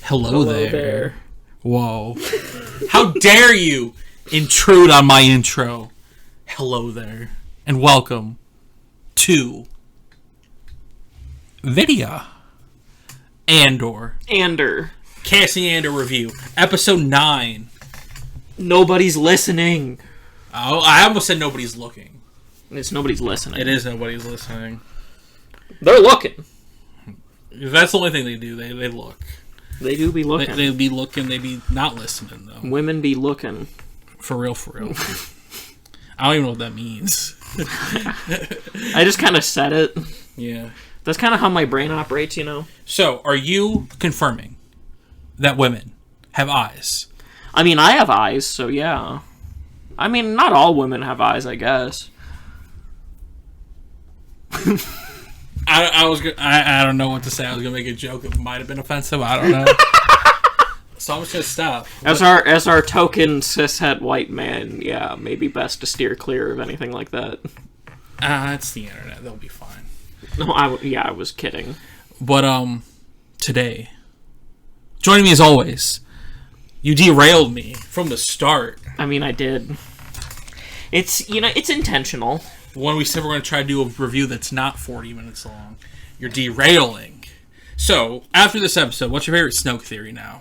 Hello there. Whoa. How dare you intrude on my intro? Hello there. And welcome to Video Andor. Cassie Andor review. Episode 9. Nobody's listening. Oh, I almost said nobody's looking. It's nobody's listening. It is nobody's listening. They're looking. That's the only thing they do. They look. They do be looking. They be looking. They be not listening, though. Women be looking. For real. I don't even know what that means. I just kind of said it. Yeah. That's kind of how my brain operates, you know? So, are you confirming that women have eyes? I mean, I have eyes, so yeah. I mean, not all women have eyes, I guess. I don't know what to say. I was gonna make a joke. It might have been offensive. I don't know. So I'm just gonna stop. As our token cishet white man, yeah, maybe best to steer clear of anything like that. It's the internet. They'll be fine. No, I was kidding. But today, joining me as always, you derailed me from the start. I mean, I did. It's intentional. When we said we're going to try to do a review that's not 40 minutes long, you're derailing. So, after this episode, what's your favorite Snoke theory now?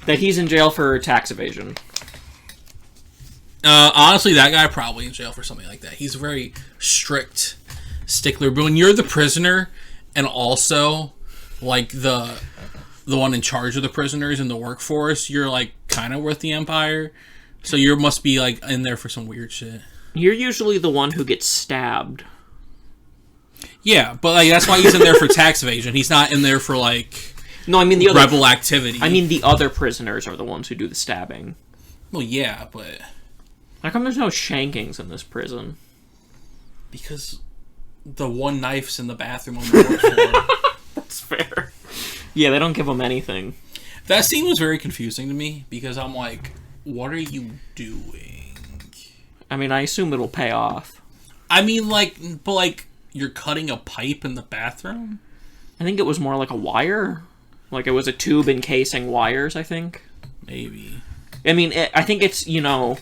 That he's in jail for tax evasion. Honestly, that guy probably in jail for something like that. He's a very strict stickler. But when you're the prisoner and also like the one in charge of the prisoners in the workforce, you're like kind of with the Empire. So you must be like in there for some weird shit. You're usually the one who gets stabbed. Yeah, but like that's why he's in there for tax evasion. He's not in there for like no, I mean the rebel activity. I mean the other prisoners are the ones who do the stabbing. Well, yeah, but how come there's no shankings in this prison? Because the one knife's in the bathroom on the fourth floor. That's fair. Yeah, they don't give them anything. That scene was very confusing to me because I'm like, what are you doing? I mean, I assume it'll pay off. I mean, but you're cutting a pipe in the bathroom? I think it was more like a wire. Like it was a tube encasing wires, I think. Maybe. I mean, I think it's, I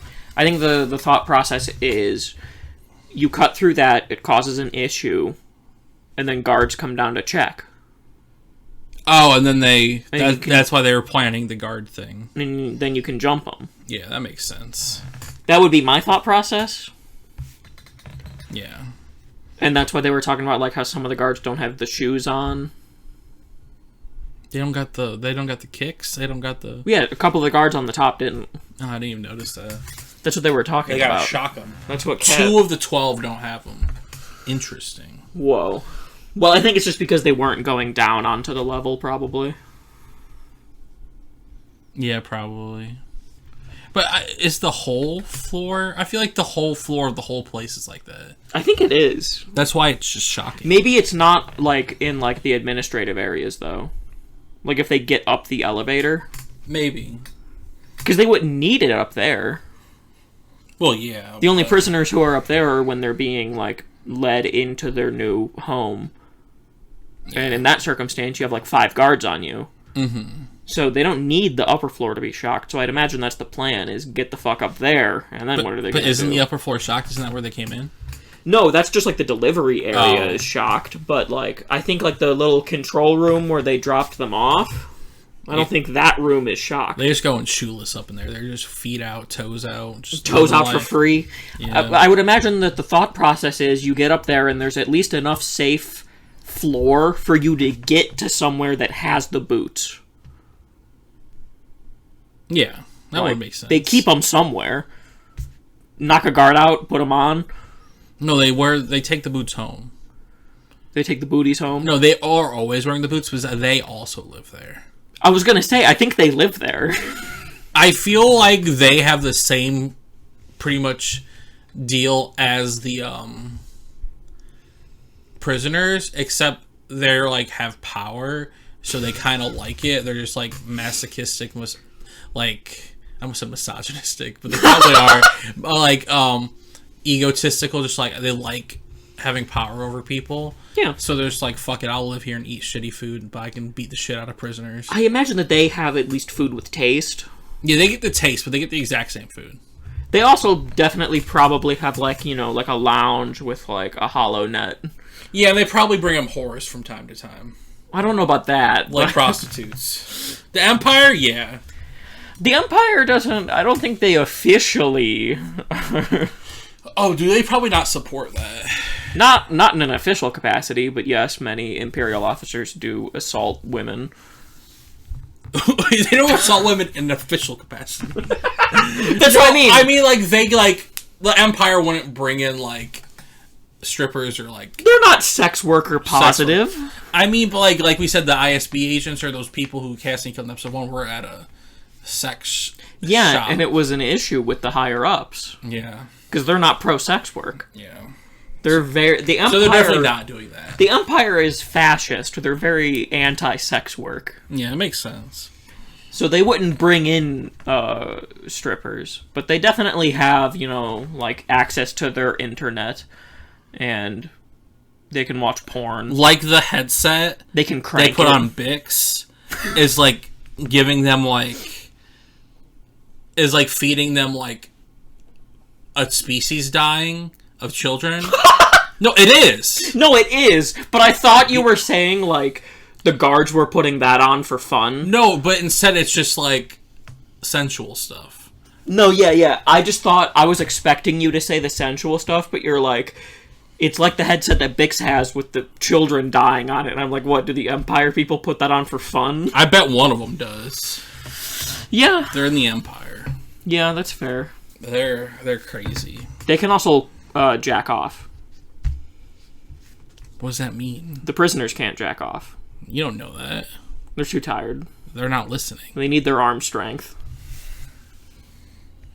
think the thought process is you cut through that, it causes an issue, and then guards come down to check. Oh, and then that's why they were planning the guard thing. And then you can jump them. Yeah, that makes sense. That would be my thought process. Yeah. And that's why they were talking about like how some of the guards don't have the shoes on. They don't got the kicks. They don't got the. Yeah, a couple of the guards on the top didn't. Oh, I didn't even notice that. That's what they were talking about. They got to shock them. That's what. 2 of the 12 don't have them. Interesting. Whoa. Well, I think it's just because they weren't going down onto the level, probably. Yeah, probably. But is the whole floor? I feel like the whole floor of the whole place is like that. I think it is. That's why it's just shocking. Maybe it's not like in like the administrative areas though. Like if they get up the elevator. Maybe. Because they wouldn't need it up there. Well, yeah. The only prisoners who are up there are when they're being like led into their new home. Yeah. And in that circumstance, you have like 5 guards on you. Mm-hmm. So they don't need the upper floor to be shocked. So I'd imagine that's the plan, is get the fuck up there, and then what are they going to do? But isn't the upper floor shocked? Isn't that where they came in? No, that's just like the delivery area is shocked. But like, I think like the little control room where they dropped them off, I don't think that room is shocked. They just going shoeless up in there. They're just feet out, toes out. Just toes out for free. Yeah. I would imagine that the thought process is you get up there and there's at least enough safe floor for you to get to somewhere that has the boots. Yeah, that would make sense. They keep them somewhere. Knock a guard out, put them on. No, they take the boots home. They take the booties home? No, they are always wearing the boots because they also live there. I was going to say, I think they live there. I feel like they have the same pretty much deal as the prisoners, except they're like have power, so they kind of like it. They're just like masochistic, like I almost said misogynistic, but they probably are like egotistical. Just like they like having power over people. Yeah. So there's like, fuck it, I'll live here and eat shitty food, but I can beat the shit out of prisoners. I imagine that they have at least food with taste. Yeah, they get the taste, but they get the exact same food. They also definitely probably have, like, like a lounge with, like, a hollow net. Yeah, they probably bring them whores from time to time. I don't know about that. Like prostitutes. The Empire, yeah. The Empire doesn't... I don't think they officially... Oh, do they probably not support that? Not in an official capacity, but yes, many Imperial officers do assault women. They don't assault women in an official capacity. That's what I mean. I mean, like, the Empire wouldn't bring in, like, strippers or, like... They're not sex worker positive. I mean, but, like we said, the ISB agents are those people who casting killed in episode 1 were at a sex shop. And it was an issue with the higher-ups. Yeah. Because they're not pro-sex work. Yeah. They're the Empire, so they're definitely not doing that. The Empire is fascist. They're very anti-sex work. Yeah, it makes sense. So they wouldn't bring in strippers, but they definitely have, like, access to their internet, and they can watch porn. Like the headset they can crank they put on Bix is, like, giving them, like... is, like, feeding them, like, a species dying of children. No, it is. No, it is. But I thought you were saying, like, the guards were putting that on for fun. No, but instead it's just, like, sensual stuff. No, yeah. I just thought... I was expecting you to say the sensual stuff, but you're like... It's like the headset that Bix has with the children dying on it. And I'm like, what, do the Empire people put that on for fun? I bet one of them does. Yeah. They're in the Empire. Yeah, that's fair. They're crazy. They can also jack off. What does that mean? The prisoners can't jack off. You don't know that. They're too tired. They're not listening. They need their arm strength.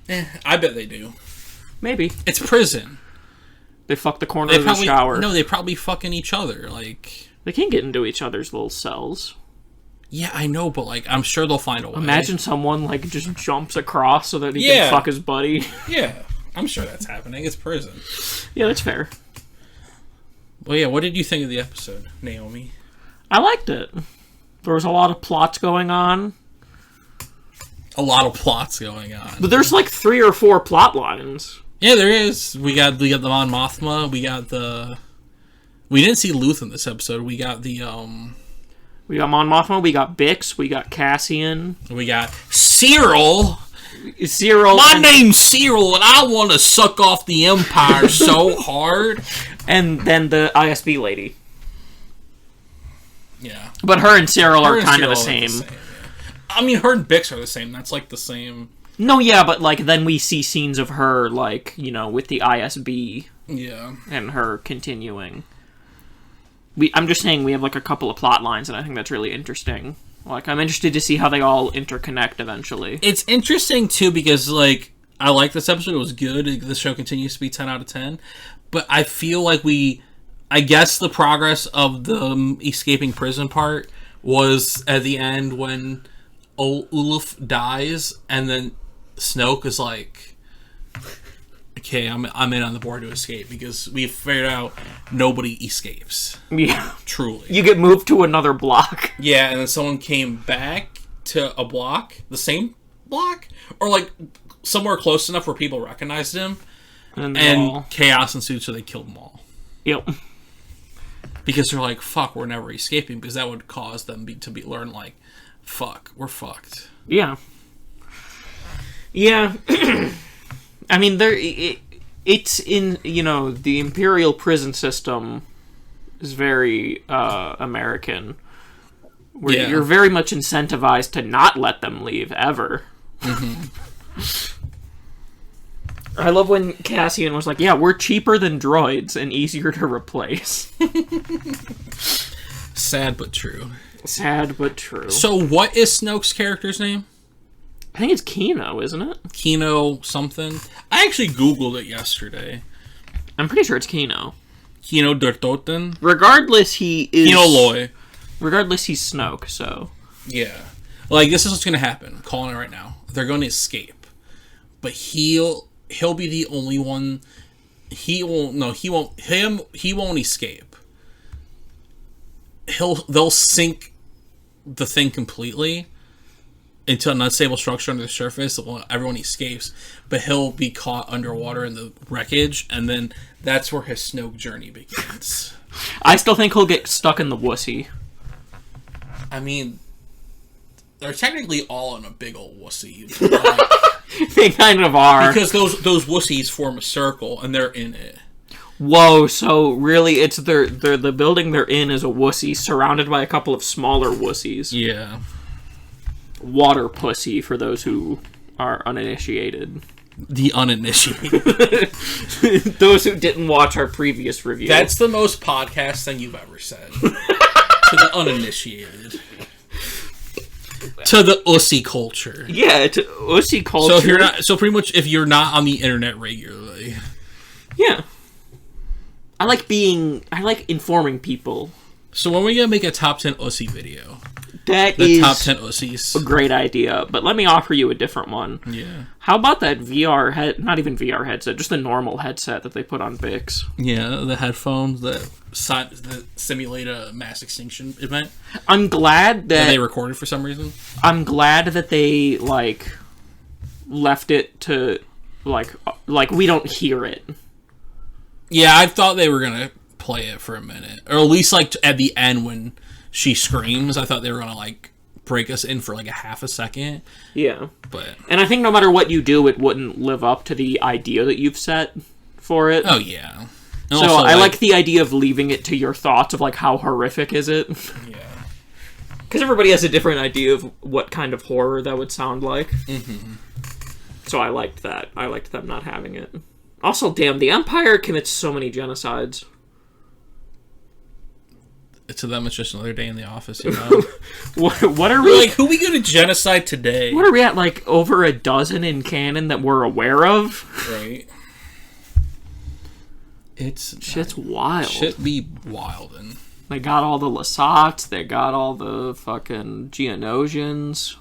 I bet they do. Maybe. It's prison. They fuck the corner of the shower. No, they probably fucking each other. Like, they can't get into each other's little cells. Yeah, I know, but, like, I'm sure they'll find a way. Imagine someone, like, just jumps across so that he can fuck his buddy. Yeah, I'm sure that's happening. It's prison. Yeah, that's fair. Well, yeah, what did you think of the episode, Naomi? I liked it. There was a lot of plots going on. A lot of plots going on. But there's, like, 3 or 4 plot lines. Yeah, there is. We got the Mon Mothma. We got the... We didn't see Luth in this episode. We got the, We got Mon Mothma, we got Bix, we got Cassian. We got Cyril. My name's Cyril, and I want to suck off the Empire so hard. And then the ISB lady. Yeah. But her and Cyril are kind of the same. Yeah. I mean, her and Bix are the same. That's, like, the same... No, yeah, but, like, then we see scenes of her, like, with the ISB. Yeah. And her continuing. I'm just saying we have, like, a couple of plot lines, and I think that's really interesting. Like, I'm interested to see how they all interconnect eventually. It's interesting, too, because, like, I like this episode. It was good. The show continues to be 10 out of 10. But I feel like I guess the progress of the escaping prison part was at the end when Olaf dies, and then Snoke is like, okay, I'm in on the board to escape, because we figured out nobody escapes. Yeah. Truly. You get moved to another block. Yeah, and then someone came back to a block, the same block, or, like, somewhere close enough where people recognized him, and chaos ensued, so they killed them all. Yep. Because they're like, fuck, we're never escaping, because that would cause them to learn, like, fuck, we're fucked. Yeah. Yeah. I mean, it's in, the Imperial prison system is very American. Where you're very much incentivized to not let them leave, ever. Mm-hmm. I love when Cassian was like, yeah, we're cheaper than droids and easier to replace. Sad but true. Sad but true. So what is Snoke's character's name? I think it's Kino, isn't it? Kino something. I actually Googled it yesterday. I'm pretty sure it's Kino. Kino Dertoten. Regardless, he is... Kino Loy. Regardless, he's Snoke, so... Yeah. Like, this is what's going to happen. I'm calling it right now. They're going to escape. But he'll be the only one... He won't escape. they'll sink the thing completely into an unstable structure under the surface. Everyone escapes, but he'll be caught underwater in the wreckage, and then that's where his Snoke journey begins. I still think he'll get stuck in the wussy. I mean, they're technically all in a big old wussy. They kind of are. Because those wussies form a circle, and they're in it. Whoa, so really it's the building they're in is a wussy surrounded by a couple of smaller wussies. Yeah. Water pussy for those who are uninitiated. The uninitiated. Those who didn't watch our previous review. That's the most podcast thing you've ever said. To the uninitiated. To the ussy culture. Yeah, to ussy culture. So pretty much if you're not on the internet regularly. Yeah. I like informing people. So when are we gonna make a top 10 ussy video? That the is top 10 ussies. A great idea, but let me offer you a different one. Yeah. How about that VR not even VR headset, just the normal headset that they put on Bix? Yeah, the headphones that simulate a mass extinction event. I'm glad that they recorded for some reason. I'm glad that they left it to like we don't hear it. Yeah, I thought they were gonna play it for a minute, or at least at the end when she screams. I thought they were gonna break us in for a half a second. Yeah, and I think no matter what you do, it wouldn't live up to the idea that you've set for it. Oh yeah. And so also, I like the idea of leaving it to your thoughts of how horrific is it. Yeah. Because everybody has a different idea of what kind of horror that would sound like. Mm-hmm. So I liked that. I liked them not having it. Also, damn, the Empire commits so many genocides. To them, it's just another day in the office, you know? What are we... who are we going to genocide today? What are we at, over a dozen in canon that we're aware of? Right. Shit's wild. Shit be wildin'. They got all the Lasats, they got all the fucking Geonosians.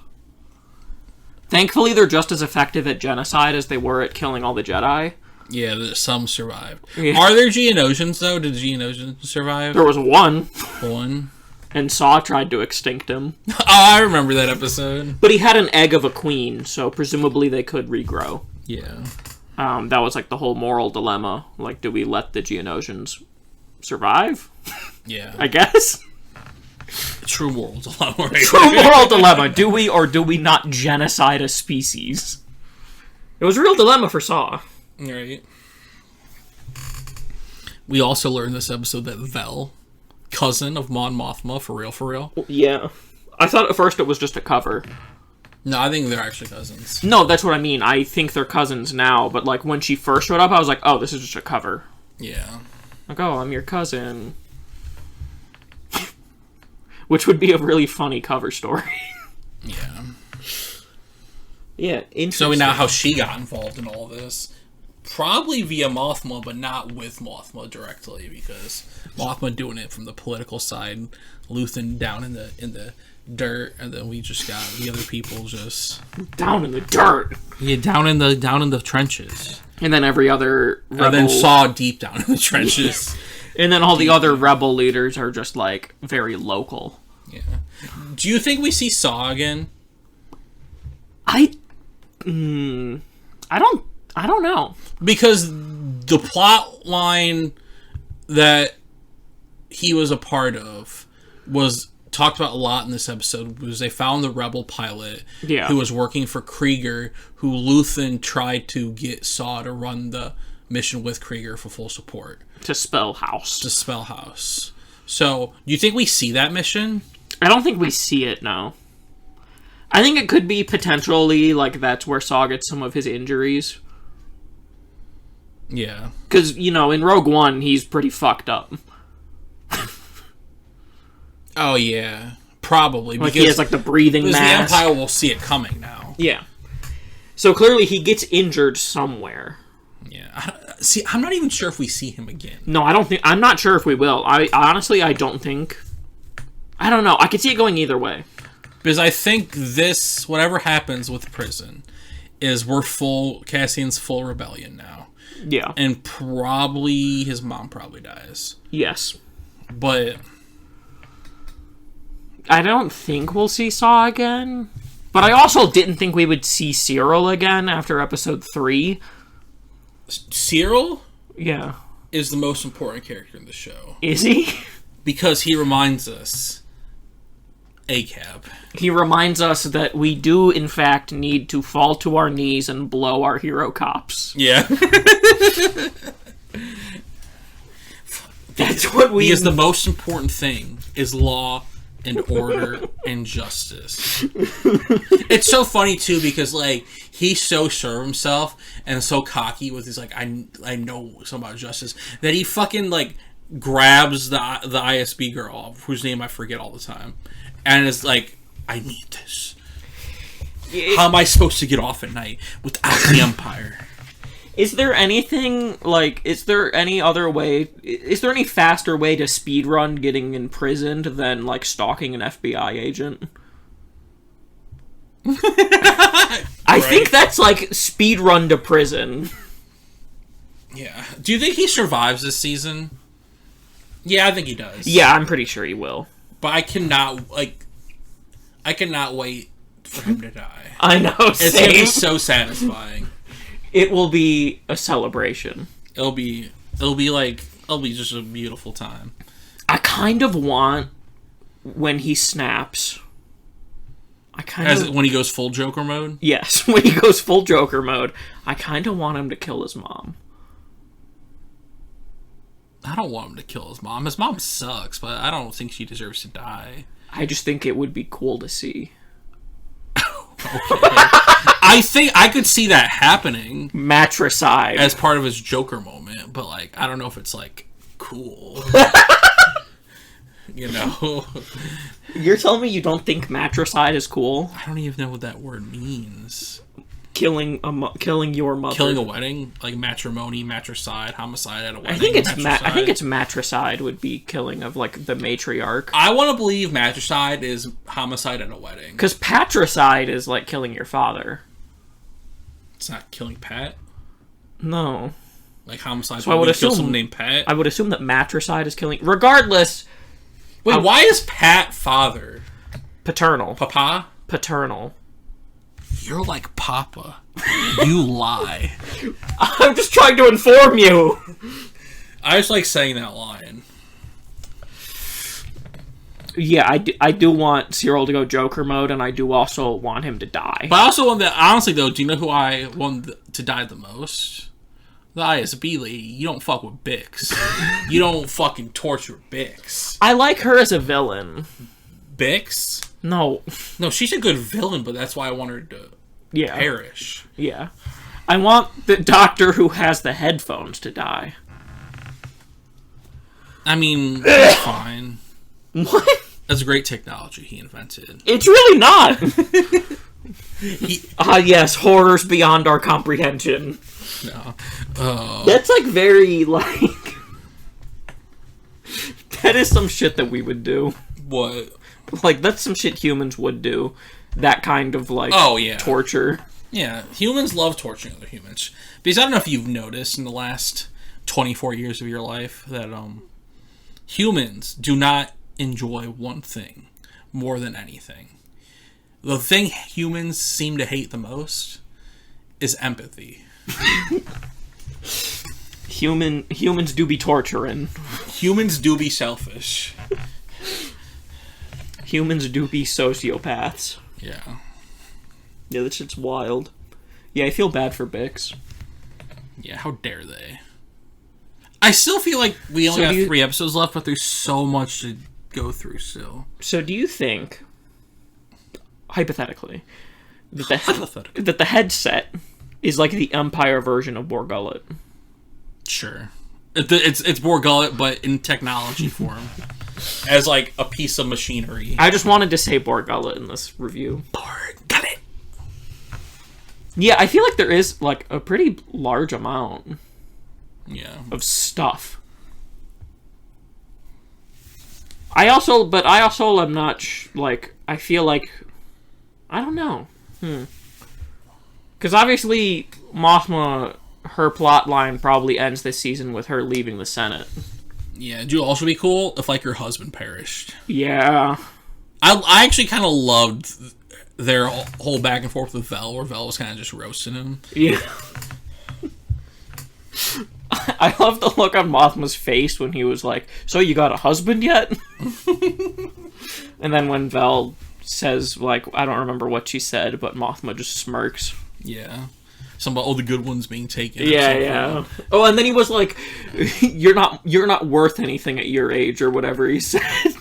Thankfully, they're just as effective at genocide as they were at killing all the Jedi. Yeah, some survived. Yeah. Are there Geonosians, though? Did Geonosians survive? There was one. One? And Saw tried to extinct him. Oh, I remember that episode. But he had an egg of a queen, so presumably they could regrow. Yeah. That was the whole moral dilemma. Do we let the Geonosians survive? Yeah. I guess. True moral dilemma, right? True moral dilemma. Do we or do we not genocide a species? It was a real dilemma for Saw. Right. We also learned this episode that Vel, cousin of Mon Mothma, for real. Yeah. I thought at first it was just a cover. No, I think they're actually cousins. No, that's what I mean. I think they're cousins now, but when she first showed up, I was like, oh, this is just a cover. Yeah. Oh, I'm your cousin. Which would be a really funny cover story. Yeah. Yeah, interesting. So we know how she got involved in all this. Probably via Mothma, but not with Mothma directly, because Mothma doing it from the political side, Luthen down in the dirt, and then we just got the other people just down in the dirt. Yeah, down in the trenches. And then every other rebel... And then Saw deep down in the trenches. And then all the other rebel leaders are just very local. Yeah. Do you think we see Saw again? I don't know. Because the plot line that he was a part of was talked about a lot in this episode, was they found the rebel pilot who was working for Krieger, who Luthen tried to get Saw to run the mission with Krieger for full support. To spell house. So, do you think we see that mission? I don't think we see it, no. I think it could be potentially that's where Saw gets some of his injuries. Yeah. Because, in Rogue One, he's pretty fucked up. Oh, yeah. Probably. Because he has, the breathing mask. The Empire will see it coming now. Yeah. So, clearly, he gets injured somewhere. Yeah. See, I'm not even sure if we see him again. No, I'm not sure if we will. Honestly, I don't think... I don't know. I could see it going either way. Because I think whatever happens with Prison, is Cassian's full rebellion now. Yeah. And probably his mom probably dies. Yes. But I don't think we'll see Saw again. But I also didn't think we would see Cyril again after episode 3. Cyril? Yeah. Is the most important character in the show. Is he? Because he reminds us... ACAB. He reminds us that we do, in fact, need to fall to our knees and blow our hero cops. Yeah. That's what we... Because the most important thing is law and order and justice. It's so funny, too, because, like, he's so sure of himself and so cocky with his, like, I know something about justice, that he fucking, like, grabs the ISB girl, whose name I forget all the time, and is like, I need this. How am I supposed to get off at night without the Empire? Is there anything, like, is there any faster way to speedrun getting imprisoned than, like, stalking an FBI agent? I think that's, like, speedrun to prison. Yeah. Do you think he survives this season? Yeah, I think he does. Yeah, I'm pretty sure he will. But I cannot wait for him to die. I know, It's same. gonna be so satisfying. It will be a celebration. It'll be just a beautiful time. I kind of want when he snaps. When he goes full Joker mode? Yes, when he goes full Joker mode, I kind of want him to kill his mom. I don't want him to kill his mom. His mom sucks, but I don't think she deserves to die. I just think it would be cool to see. Okay. I think I could see that happening. Matricide. As part of his Joker moment, but, like, I don't know if it's, like, cool. You know? You're telling me you don't think matricide is cool? I don't even know what that word means. Killing your mother. Killing a wedding? Like matrimony, matricide, homicide at a wedding? I think it's matricide would be killing of, like, the matriarch. I want to believe matricide is homicide at a wedding. Because patricide is, like, killing your father. It's not killing Pat? No. Like homicide, so I would assume kill someone named Pat? I would assume that matricide is killing... Regardless... Wait, why is Pat father? Paternal. Papa? Paternal. You're like Papa. You lie. I'm just trying to inform you. I just like saying that line. Yeah, I do want Cyril to go Joker mode, and I do also want him to die. But I also want that, honestly though, do you know who I want to die the most? The ISB lady. You don't fuck with Bix. You don't fucking torture Bix. I like her as a villain. Bix? No, she's a good villain, but that's why I want her to perish. Yeah. I want the doctor who has the headphones to die. I mean, that's fine. What? That's great technology he invented. It's really not. Yes, horrors beyond our comprehension. No. That's, like, very, like... that is some shit that we would do. What? Like, that's some shit humans would do. That kind of, like, torture. Yeah, humans love torturing other humans. Because I don't know if you've noticed in the last 24 years of your life that humans do not enjoy one thing more than anything. The thing humans seem to hate the most is empathy. Humans do be torturing. Humans do be selfish. Humans do be sociopaths. Yeah. Yeah, that shit's wild. Yeah, I feel bad for Bix. Yeah, how dare they? I still feel like we only have 3 episodes left, but there's so much to go through still. So do you think, hypothetically, that the headset is like the Empire version of Borgullet? Sure. It's Borgullet, but in technology form. As, like, a piece of machinery. I just wanted to say Borgullet in this review. Borgullet! Yeah, I feel like there is, like, a pretty large amount of stuff. I also am not, like, I feel like, I don't know. Because obviously, Mothma, her plot line probably ends this season with her leaving the Senate. Yeah, it'd also be cool if, like, her husband perished. Yeah. I actually kind of loved their whole back and forth with Vel, where Vel was kind of just roasting him. Yeah. I love the look on Mothma's face when he was like, "So you got a husband yet?" And then when Vel says, like, I don't remember what she said, but Mothma just smirks. Yeah. Something about, the good ones being taken. Yeah. Oh, and then he was like, you're not worth anything at your age, or whatever he said.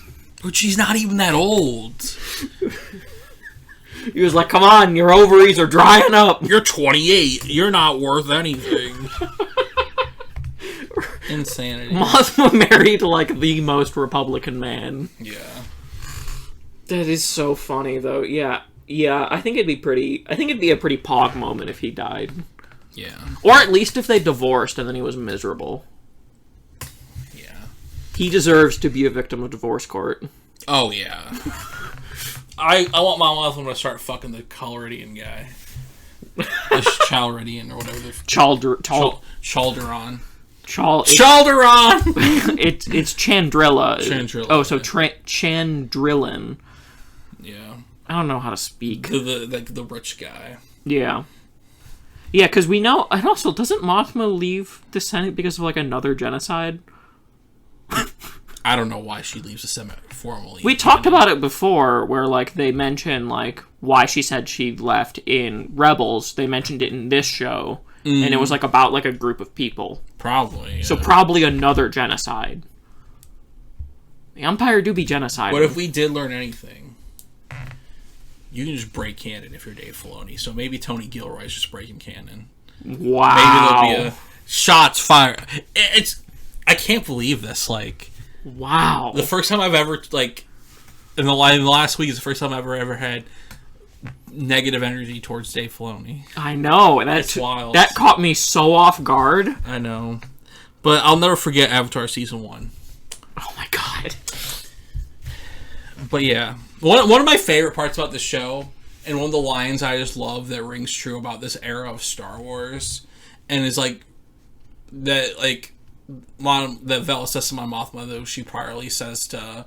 But she's not even that old. He was like, come on, your ovaries are drying up. You're 28. You're not worth anything. Insanity. Mothma married, like, the most Republican man. Yeah. That is so funny, though. Yeah, I think it'd be a pretty pog moment if he died. Yeah. Or at least if they divorced and then he was miserable. Yeah. He deserves to be a victim of divorce court. Oh, yeah. I want my Mothma to start fucking the Chaldean guy. The Chaldean or whatever. Chalderon. Chalderon! It's Chandrilla. Chandrilla. Oh, so Chandrillan. Yeah. I don't know how to speak. The rich guy. Yeah. Yeah, because we know... And also, doesn't Mothma leave the Senate because of, like, another genocide? I don't know why she leaves the Senate formally. We talked about it before, where, like, they mention, like, why she said she left in Rebels. They mentioned it in this show. And it was, like, about, like, a group of people. Probably. Yeah. So probably another genocide. The Empire do be genocide. What if we did learn anything? You can just break canon if you're Dave Filoni. So maybe Tony Gilroy's just breaking canon. Wow. Maybe there'll be shots fired. I can't believe this. Like, wow. The first time I've ever, like, in the last week is the first time I've ever had negative energy towards Dave Filoni. I know, and that's wild. That caught me so off guard. I know, but I'll never forget Avatar Season 1. Oh my god. But yeah, one of my favorite parts about the show, and one of the lines I just love that rings true about this era of Star Wars, and is like that, like that Vel says to my Mothma, though she priorly says to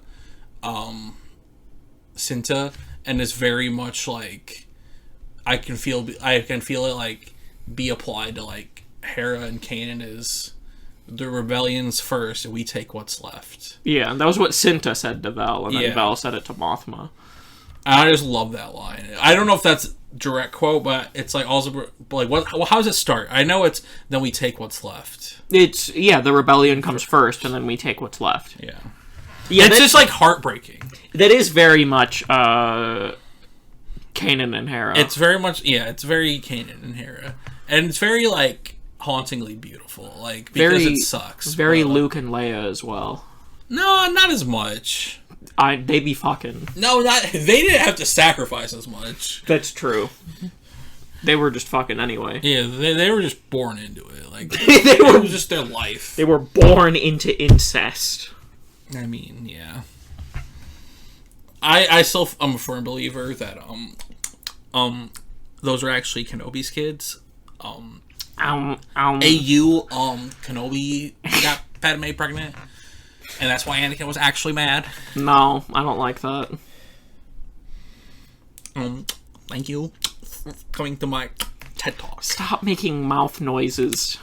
Cinta, and it's very much like I can feel it like be applied to like Hera and Kanan is the rebellion's first and we take what's left. Yeah, and that was what Cinta said to Vel, and then Vel said it to Mothma. I just love that line. I don't know if that's direct quote, but it's like also like what? How does it start? I know it's then we take what's left. It's the rebellion comes first, and then we take what's left. Yeah, it's just like heartbreaking. That is very much Kanan and Hera. It's very much it's very Kanan and Hera, and it's very like hauntingly beautiful. Like because it sucks. Very Luke and Leia as well. No, not as much. They be fucking. No, they didn't have to sacrifice as much. That's true. They were just fucking anyway. Yeah, they were just born into it. Like it was just their life. They were born into incest. I mean, yeah. I'm a firm believer that those are actually Kenobi's kids. Kenobi got Padme pregnant. And that's why Anakin was actually mad. No, I don't like that. Thank you for coming to my TED Talk. Stop making mouth noises.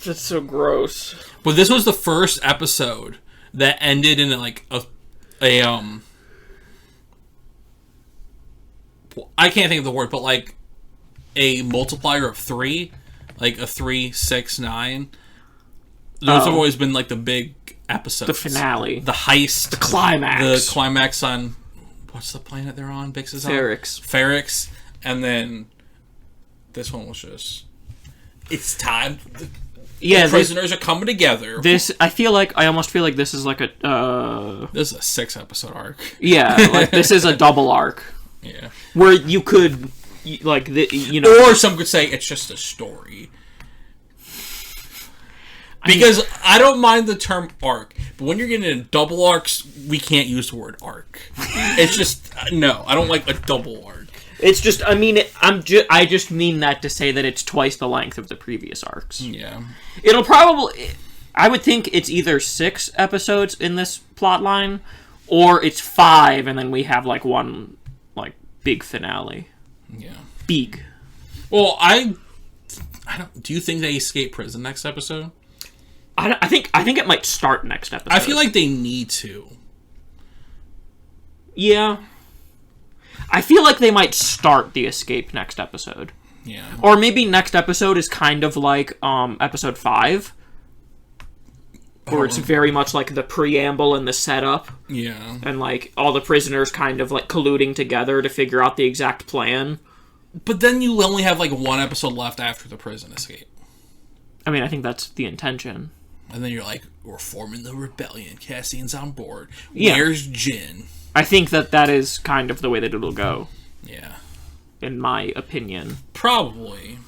That's so gross. But this was the first episode that ended in like a I can't think of the word, but like a multiplier of 3. Like a 3, 6, 9. Those have always been like the big episodes. The finale. The heist. The climax. The climax on... What's the planet they're on? Bix is on? Ferrix. And then this one was just... It's time. The prisoners are coming together. I almost feel like this is like a... This is a 6-episode arc. Yeah, like this is a double arc. Yeah. Where you could... Like or some could say it's just a story. Because I don't mind the term arc, but when you're getting into double arcs, we can't use the word arc. It's just no, I don't like a double arc. It's just I just mean that to say that it's twice the length of the previous arcs. Yeah. It'll probably I would think it's either 6 episodes in this plot line, or it's 5, and then we have, like, one, like, big finale. Yeah. Big. Well, I don't... Do you think they escape prison next episode? I think it might start next episode. I feel like they need to. Yeah. I feel like they might start the escape next episode. Yeah. Or maybe next episode is kind of like episode 5. Where it's very much like the preamble and the setup. Yeah. And like all the prisoners kind of like colluding together to figure out the exact plan. But then you only have like one episode left after the prison escape. I mean, I think that's the intention. And then you're like, we're forming the rebellion. Cassian's on board. Yeah. Where's Jin? I think that is kind of the way that it'll go. Yeah. In my opinion. Probably.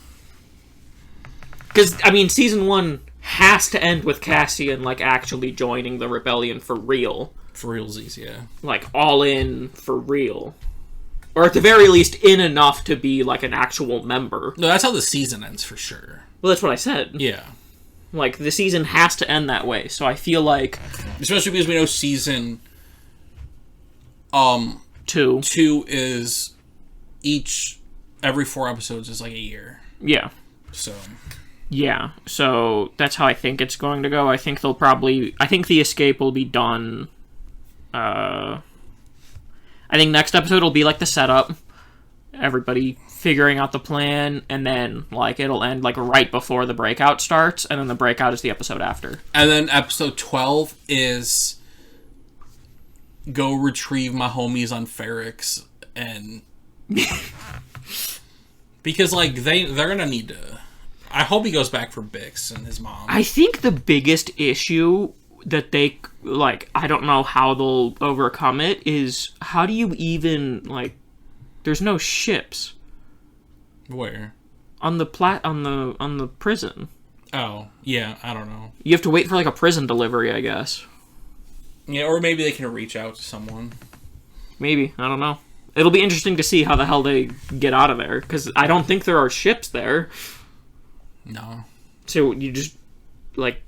Because, I mean, season 1 has to end with Cassian, like, actually joining the rebellion for real. For realsies, yeah. Like, all in for real. Or at the very least, in enough to be, like, an actual member. No, that's how the season ends, for sure. Well, that's what I said. Yeah. Like, the season has to end that way, so I feel like... Especially because we know season... 2 is... Every 4 episodes is like a year. Yeah. So... Yeah, so that's how I think it's going to go. I think the escape will be done... I think next episode will be like the setup. Everybody figuring out the plan, and then like it'll end like right before the breakout starts, and then the breakout is the episode after. And then episode 12 is go retrieve my homies on Ferrix, and because like they're gonna need to. I hope he goes back for Bix and his mom. I think the biggest issue that they like, I don't know how they'll overcome it, is how do you even like? There's no ships. Where? On the prison. Oh, yeah, I don't know. You have to wait for like a prison delivery, I guess. Yeah, or maybe they can reach out to someone. Maybe, I don't know. It'll be interesting to see how the hell they get out of there, because I don't think there are ships there. No. So you just like,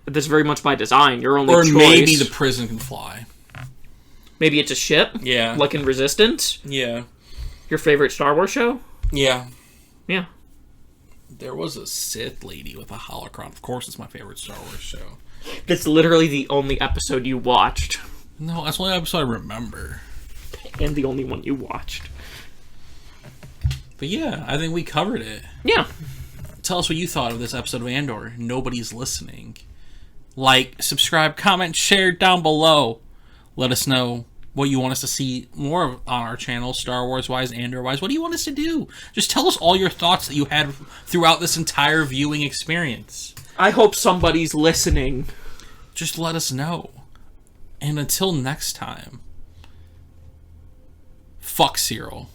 that's very much by design. Your only choice. Or maybe the prison can fly. Maybe it's a ship? Yeah. Like in Resistance? Yeah. Your favorite Star Wars show? Yeah. Yeah. There was a Sith lady with a holocron. Of course, it's my favorite Star Wars show. That's literally the only episode you watched. No, that's the only episode I remember. And the only one you watched. But yeah, I think we covered it. Yeah. Tell us what you thought of this episode of Andor. Nobody's listening. Like, subscribe, comment, share down below. Let us know what you want us to see more of on our channel, Star Wars-wise, Andor-wise. What do you want us to do? Just tell us all your thoughts that you had throughout this entire viewing experience. I hope somebody's listening. Just let us know. And until next time, fuck Cyril.